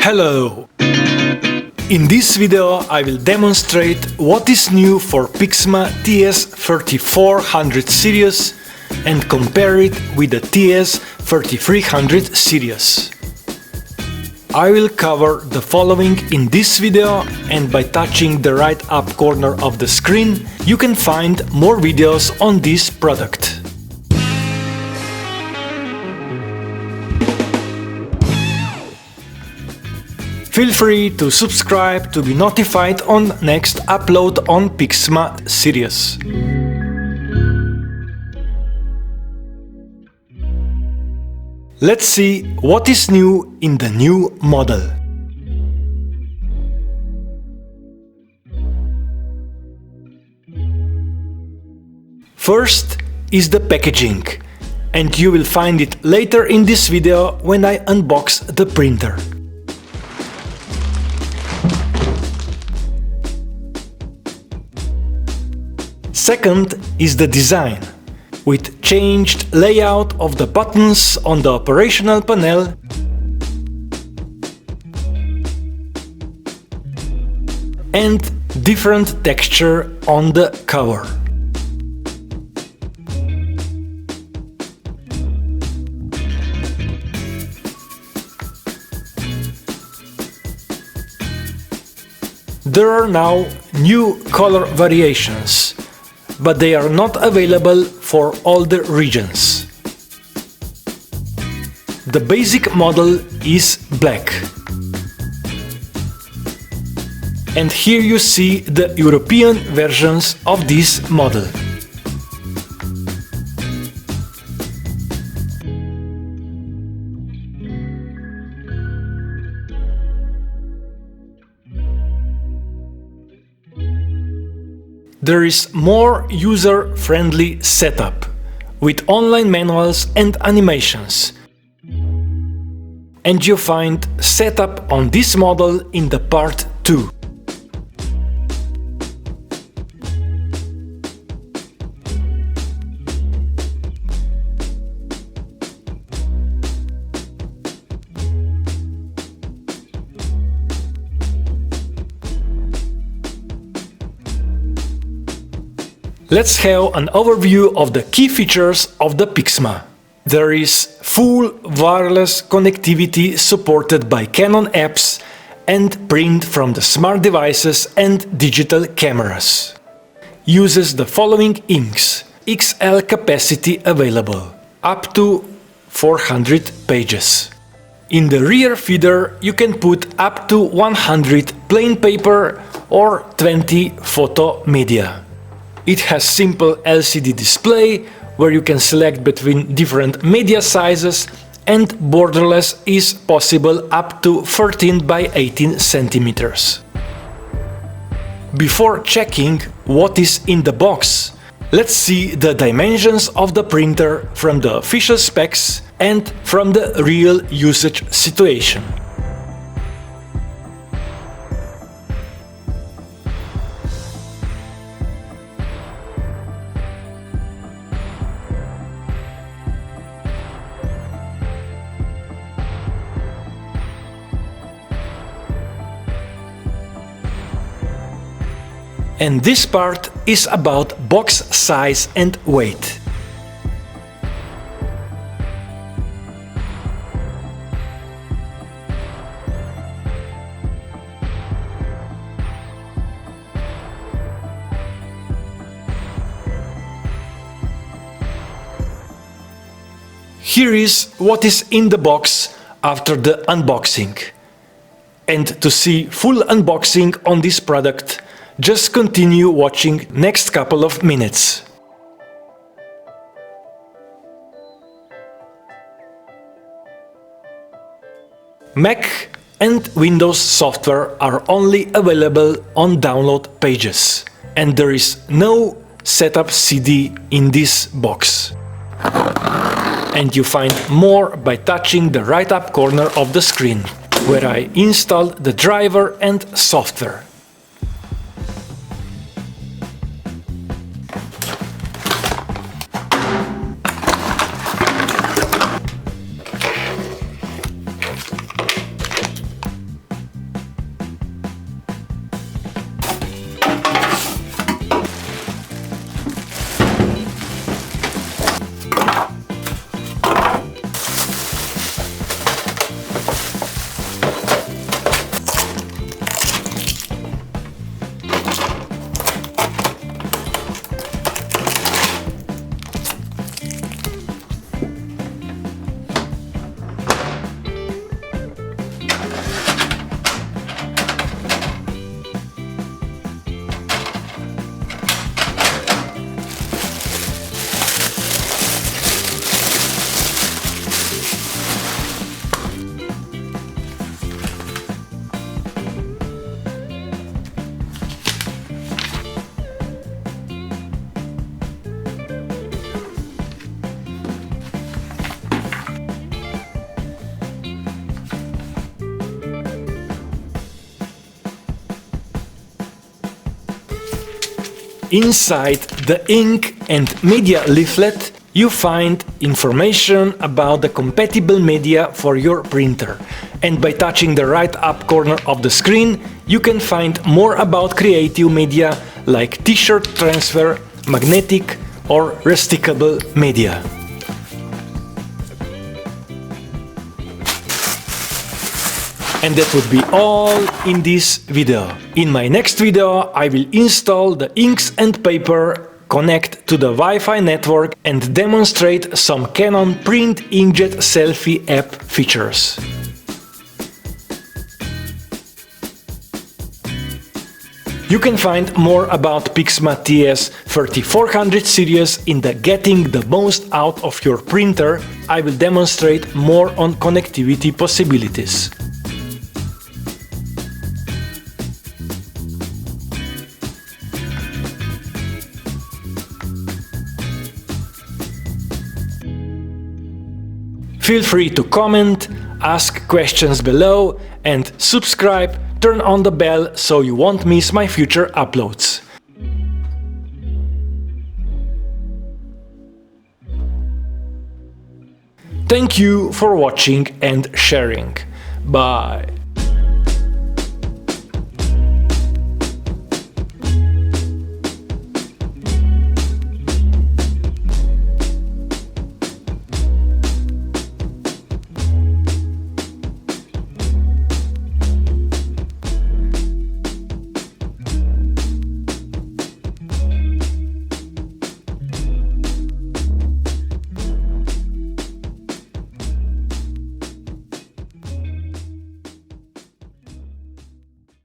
Hello! In this video I will demonstrate what is new for PIXMA TS3400 series and compare it with the TS3400 series. I will cover the following in this video, and by touching the right up corner of the screen you can find more videos on this product. Feel free to subscribe to be notified on next upload on PIXMA series. Let's see what is new in the new model. First is the packaging, and you will find it later in this video when I unbox the printer. Second is the design, with changed layout of the buttons on the operational panel and different texture on the cover. There are now new color variations, but they are not available for all the regions. The basic model is black. And here you see the European versions of this model. There is more user-friendly setup, with online manuals and animations. And you find setup on this model in the part 2. Let's have an overview of the key features of the PIXMA. There is full wireless connectivity supported by Canon apps and print from the smart devices and digital cameras. Uses the following inks, XL capacity available, up to 400 pages. In the rear feeder you can put up to 100 plain paper or 20 photo media. It has simple LCD display, where you can select between different media sizes, and borderless is possible up to 13 by 18 centimeters. Before checking what is in the box, let's see the dimensions of the printer from the official specs and from the real usage situation. And this part is about box size and weight. Here is what is in the box after the unboxing. And to see full unboxing on this product, just continue watching next couple of minutes. Mac and Windows software are only available on download pages, and there is no setup CD in this box. And you find more by touching the right up corner of the screen, where I installed the driver and software. Inside the ink and media leaflet, you find information about the compatible media for your printer. And by touching the right up corner of the screen, you can find more about creative media like t-shirt transfer, magnetic or restickable media. And that would be all in this video. In my next video, I will install the inks and paper, connect to the Wi-Fi network and demonstrate some Canon PRINT Inkjet selfie app features. You can find more about PIXMA TS3400 series in the Getting the Most Out of Your Printer. I will demonstrate more on connectivity possibilities. Feel free to comment, ask questions below and subscribe, turn on the bell so you won't miss my future uploads. Thank you for watching and sharing. Bye.